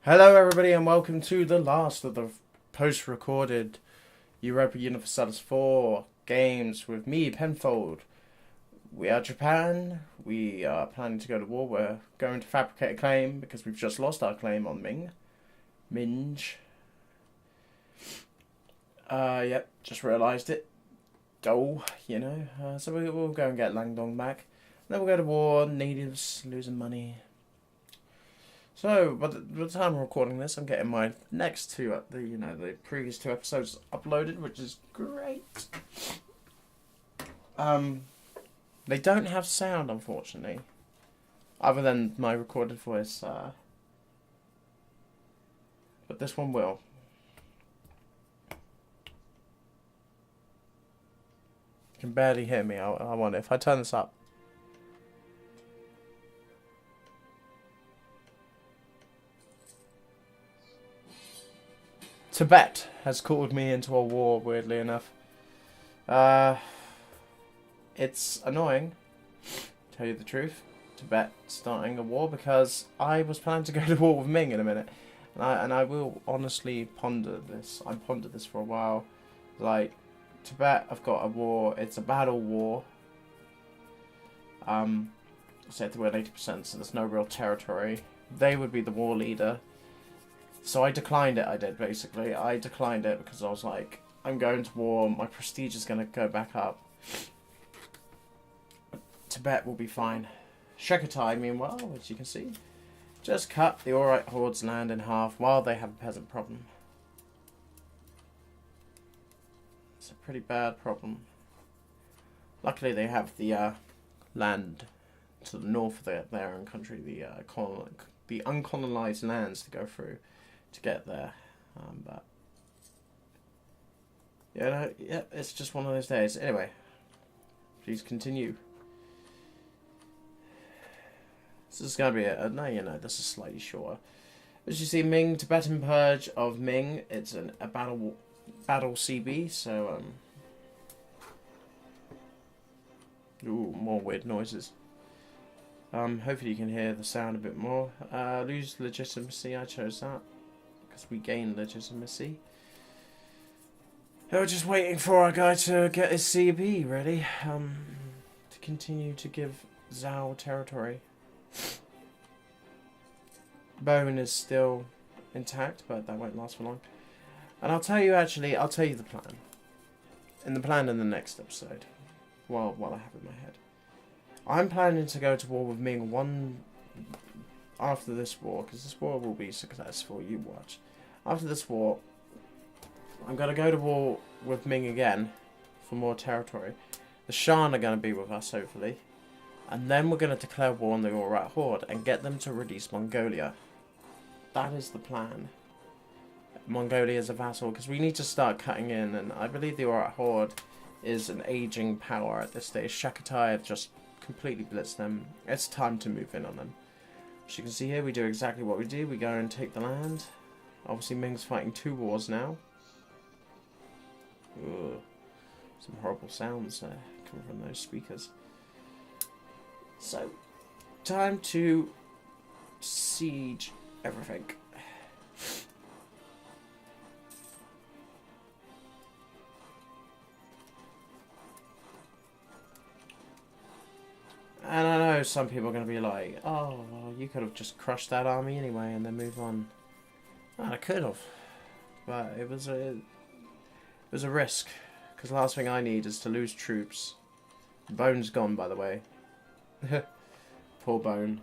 Hello everybody and welcome to the last of the post-recorded Europa Universalis 4 games with me, Penfold. We are Japan, we are planning to go to war, we're going to fabricate a claim because we've just lost our claim on Minj. Yep, just realised it. So we'll go and get Langdong back. Then we'll go to war, natives losing money. So, by the time I'm recording this, I'm getting my next two, the previous two episodes uploaded, which is great. They don't have sound, unfortunately, other than my recorded voice. But this one will. You can barely hear me. I wonder if I turn this up. Tibet has called me into a war, weirdly enough. It's annoying, to tell you the truth. Tibet starting a war because I was planning to go to war with Ming in a minute. And I will honestly ponder this. I pondered this for a while. Like, Tibet, I've got a war. It's a battle war. Said we're 80%, so there's no real territory. They would be the war leader. So I declined it, basically. I declined it because I was like, I'm going to war, my prestige is going to go back up. Tibet will be fine. Shekatai, meanwhile, which you can see, just cut the Alright Horde's land in half while they have a peasant problem. It's a pretty bad problem. Luckily they have the land to the north of their own country, the uncolonized lands to go through to get there, but yeah, it's just one of those days. Anyway, please continue. This is gonna be this is slightly shorter. As you see, Ming Tibetan Purge of Ming. It's a battle CB. So ooh, more weird noises. Hopefully you can hear the sound a bit more. Lose legitimacy. I chose that because we gain legitimacy. We're just waiting for our guy to get his CB ready, to continue to give Zhao territory. Bone is still intact, but that won't last for long. And I'll tell you the plan. In the next episode, while I have it in my head. I'm planning to go to war with Ming after this war, because this war will be successful, you watch. After this war, I'm going to go to war with Ming again for more territory. The Shan are going to be with us, hopefully. And then we're going to declare war on the Alright Horde and get them to release Mongolia. That is the plan. Mongolia is a vassal, because we need to start cutting in, and I believe the Alright Horde is an aging power at this stage. Shakatai have just completely blitzed them. It's time to move in on them. As you can see here, we do exactly what we do. We go and take the land. Obviously, Ming's fighting two wars now. Ugh. Some horrible sounds coming from those speakers. So, time to siege everything. And I know some people are going to be like, oh, well, you could have just crushed that army anyway and then move on. And I could have. But it was a risk. Because the last thing I need is to lose troops. Bone's gone, by the way. Poor Bone.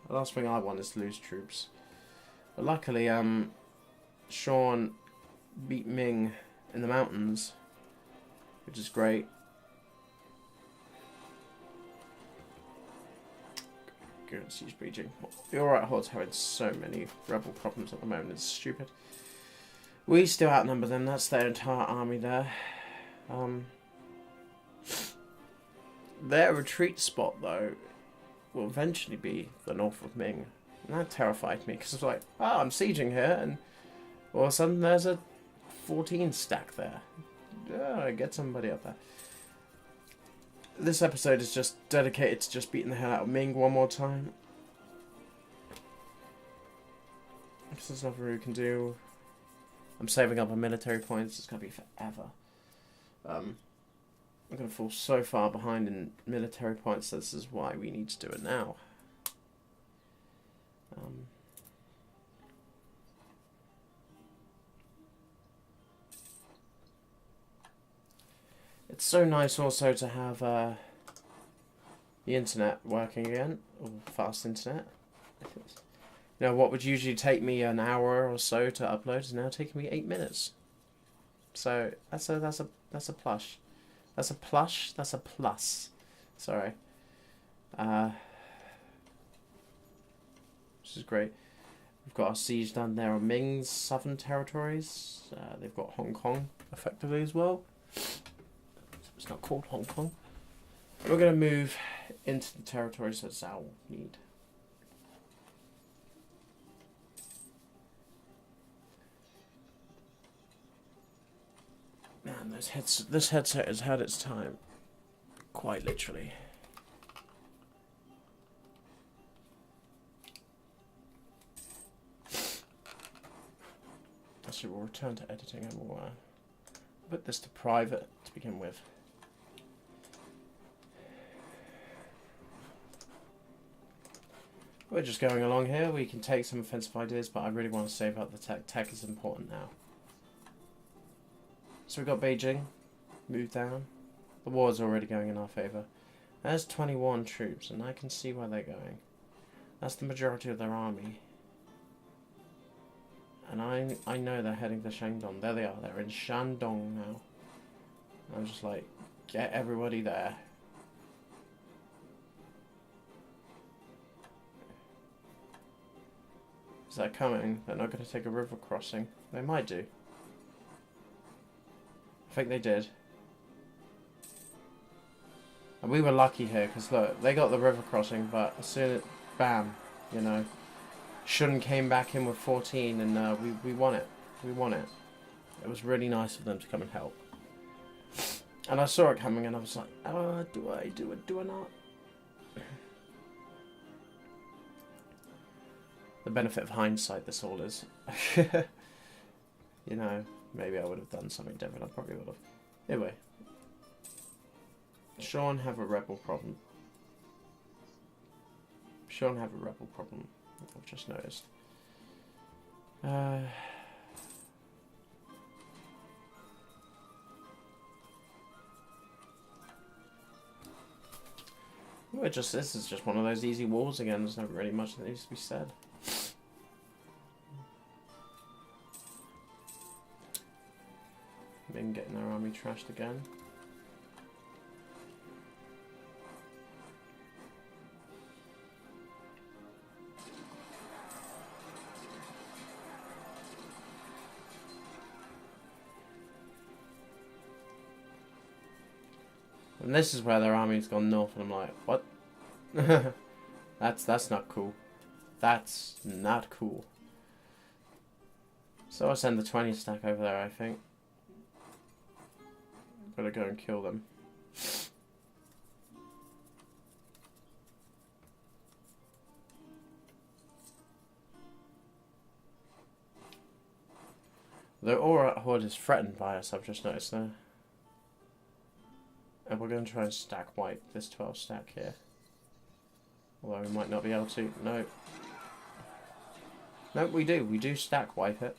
The last thing I want is to lose troops. But luckily, Sean beat Ming in the mountains. Which is great. Siege breaching. The Alright Horde's having so many rebel problems at the moment, it's stupid. We still outnumber them, that's their entire army there. Their retreat spot, though, will eventually be the north of Ming. And that terrified me, because it's like, oh, I'm sieging here, and all of a sudden there's a 14 stack there. Oh, get somebody up there. This episode is just dedicated to just beating the hell out of Ming one more time. There's nothing we can do. I'm saving up on military points. It's gonna be forever. I'm gonna fall so far behind in military points. This is why we need to do it now. It's so nice also to have the internet working again, or fast internet. You know, what would usually take me an hour or so to upload is now taking me 8 minutes. So that's a plush. That's a plush. That's a plus. Sorry. This is great. We've got our siege down there on Ming's southern territories. They've got Hong Kong effectively as well. It's not called Hong Kong. We're going to move into the territories that Zhao need. Man, this headset has had its time. Quite literally. Actually, we'll return to editing and we'll put this to private to begin with. We're just going along here. We can take some offensive ideas, but I really want to save up the tech. Tech is important now. So we've got Beijing. Move down. The war's already going in our favour. There's 21 troops, and I can see where they're going. That's the majority of their army. And I know they're heading to Shandong. There they are. They're in Shandong now. I'm just like, get everybody there. Is that coming? They're not going to take a river crossing. They might do. I think they did. And we were lucky here, because look, they got the river crossing, but as soon as, bam, you know, Shun came back in with 14, and we won it. We won it. It was really nice of them to come and help. And I saw it coming, and I was like, do I do it, do I not? The benefit of hindsight, this all is. You know, maybe I would have done something different. I probably would have. Anyway. Sean have a rebel problem. Sean have a rebel problem. I've just noticed. This is just one of those easy wars again. There's not really much that needs to be said. Ming getting their army trashed again. And this is where their army's gone north, and I'm like, what? That's not cool. That's not cool. So I'll send the 20 stack over there, I think. Gotta go and kill them. The Aura Horde is threatened by us, I've just noticed there. And we're going to try and stack white this 12 stack here. Although we might not be able to. No. No, we do. We do stack wipe it.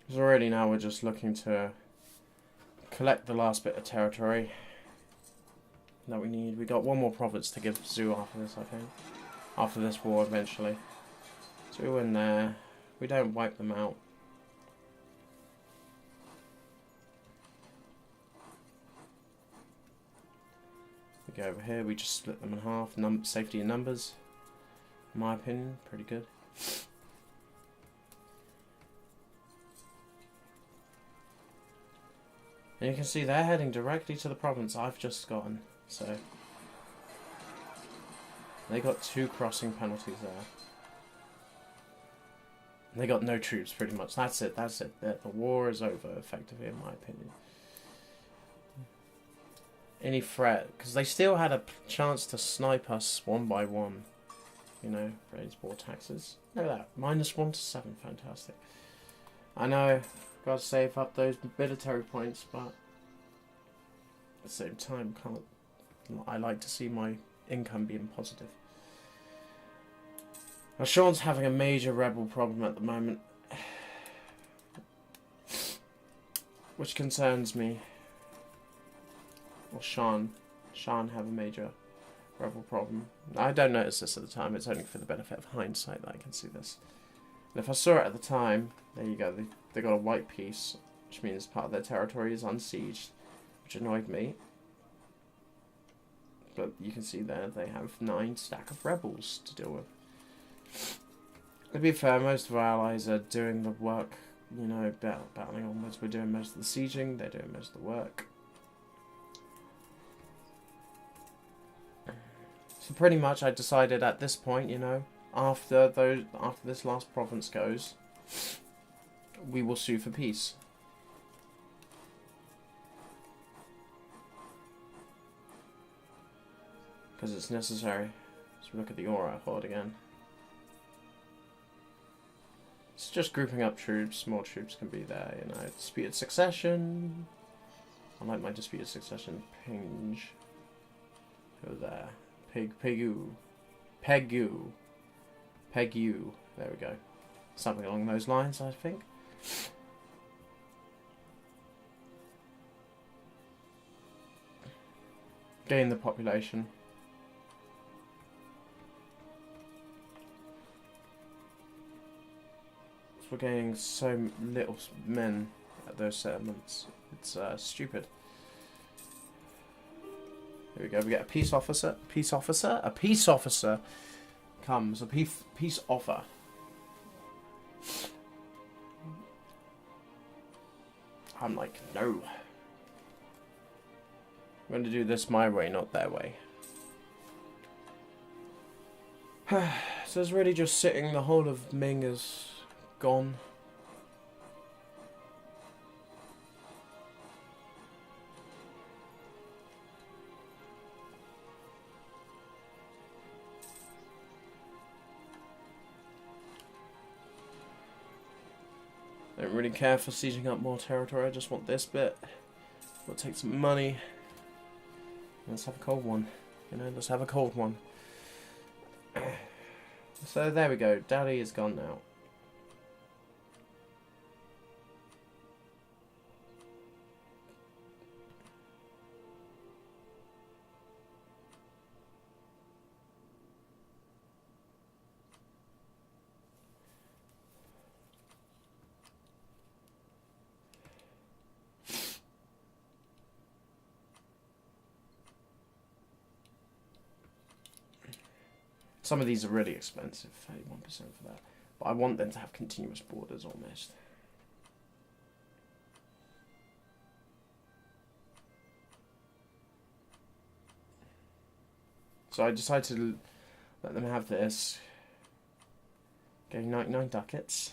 Because already now we're just looking to collect the last bit of territory that we need. We got one more province to give Zhu after this, I think. After this war, eventually. So we win there. We don't wipe them out. We go over here, we just split them in half. Safety in numbers. In my opinion, pretty good. And you can see they're heading directly to the province I've just gotten. So they got 2 crossing penalties there. They got no troops, pretty much. That's it. That's it. The war is over, effectively, in my opinion. Any threat, because they still had a chance to snipe us one by one. You know, raise more taxes. Look at that, -1 to 7, fantastic. I know, gotta save up those military points, but at the same time, I like to see my income being positive. Now, Sean's having a major rebel problem at the moment, which concerns me. Well, Sean have a major rebel problem. I don't notice this at the time. It's only for the benefit of hindsight that I can see this. And if I saw it at the time, there you go. They got a white piece, which means part of their territory is unsieged, which annoyed me. But you can see there they have 9 stack of rebels to deal with. To be fair, most of our allies are doing the work. You know, battling onwards. We're doing most of the sieging. They're doing most of the work. So pretty much I decided at this point, you know, after this last province goes, we will sue for peace. Because it's necessary. So we look at the Aura Horde again. It's just grouping up troops, more troops can be there, you know. Disputed succession. I like my disputed succession pinge. Go there. Pegu. There we go. Something along those lines, I think. Gain the population. We're gaining so little men at those settlements. It's stupid. Here we go. We get a peace officer. Peace officer? A peace officer comes. A peace offer. I'm like, no. I'm going to do this my way, not their way. So it's really just sitting. The whole of Ming is gone. Don't really care for sieging up more territory. I just want this bit. We'll take some money. Let's have a cold one. You know, let's have a cold one. So there we go. Daddy is gone now. Some of these are really expensive, 31% for that. But I want them to have continuous borders almost. So I decided to let them have this. Getting 99 ducats.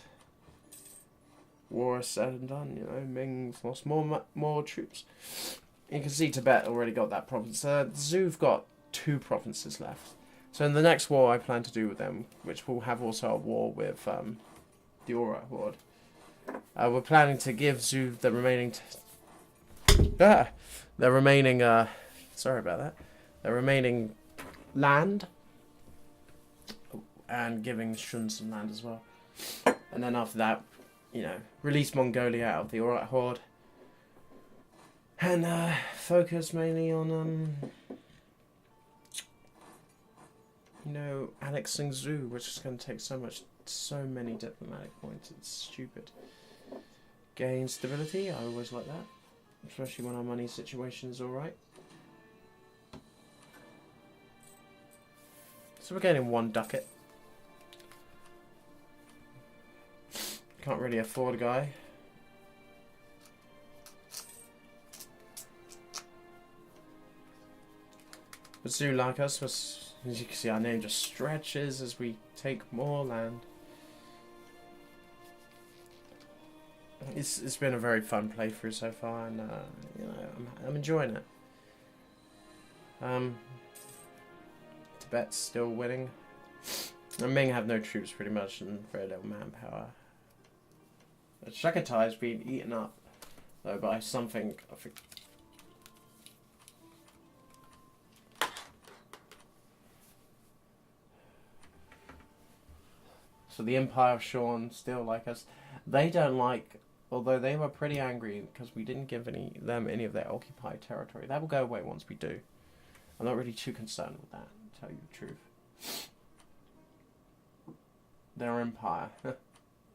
War is said and done, you know. Ming's lost more troops. You can see Tibet already got that province. Zhu've got 2 provinces left. So in the next war I plan to do with them, which will have also a war with the Aura Horde, we're planning to give Zhu the remaining... sorry about that. The remaining land. And giving Shun some land as well. And then after that, you know, release Mongolia out of the Aura Horde. And focus mainly on... you know, annexing Zhu, which is going to take so many diplomatic points. It's stupid. Gain stability. I always like that, especially when our money situation is all right. So we're gaining 1 ducat. Can't really afford a guy. But Zhu like us was. As you can see, our name just stretches as we take more land. It's been a very fun playthrough so far, and you know, I'm enjoying it. Tibet's still winning. And Ming have no troops pretty much, and very little manpower. Shakatai is being eaten up though by something. I think. So the Empire of Sean still like us. They don't like, although they were pretty angry because we didn't give them any of their occupied territory. That will go away once we do. I'm not really too concerned with that, to tell you the truth. Their empire.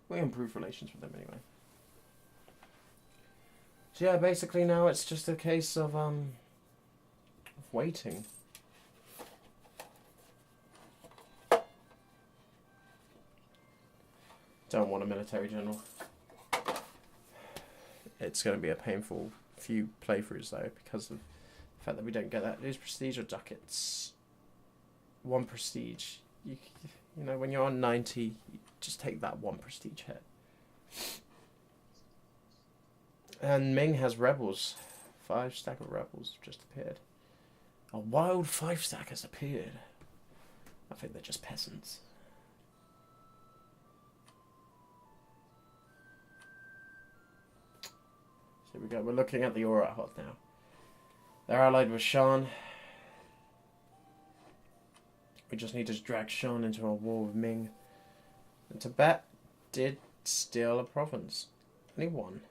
We improve relations with them anyway. So yeah, basically now it's just a case of waiting. Don't want a military general. It's going to be a painful few playthroughs though, because of the fact that we don't get that. Lose prestige or ducats. 1 prestige. You know, when you're on 90, you just take that 1 prestige hit. And Ming has rebels. 5 stack of rebels just appeared. A wild 5 stack has appeared. I think they're just peasants. So here we go. We're looking at the Orat Hot now. They're allied with Shan. We just need to drag Shan into a war with Ming. And Tibet did steal a province. Only one.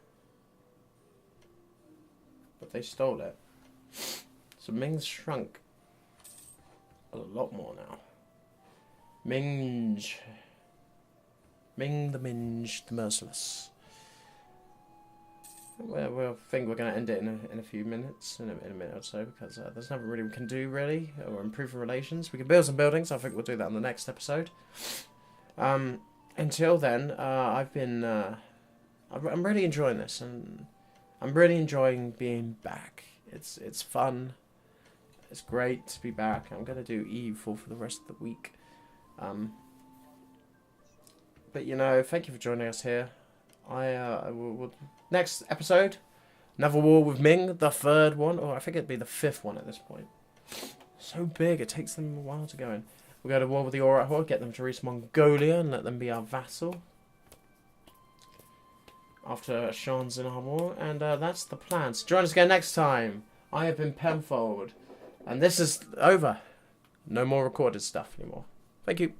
But they stole it. So Ming's shrunk a lot more now. Ming the Minge, the Merciless. Well, I think we're going to end it in a few minutes, in a minute or so, because there's nothing really we can do, really, or improve relations. We can build some buildings. I think we'll do that on the next episode. Until then, I'm really enjoying this, and I'm really enjoying being back. It's fun. It's great to be back. I'm going to do EU4 for the rest of the week. But, you know, thank you for joining us here. I will next episode, another war with Ming, the 3rd one, or I think it'd be the 5th one at this point. So big, it takes them a while to go in. We'll go to war with the Orat Hor, get them to reach Mongolia and let them be our vassal. After Shan's in our war, and that's the plan. So join us again next time. I have been Penfold, and this is over. No more recorded stuff anymore. Thank you.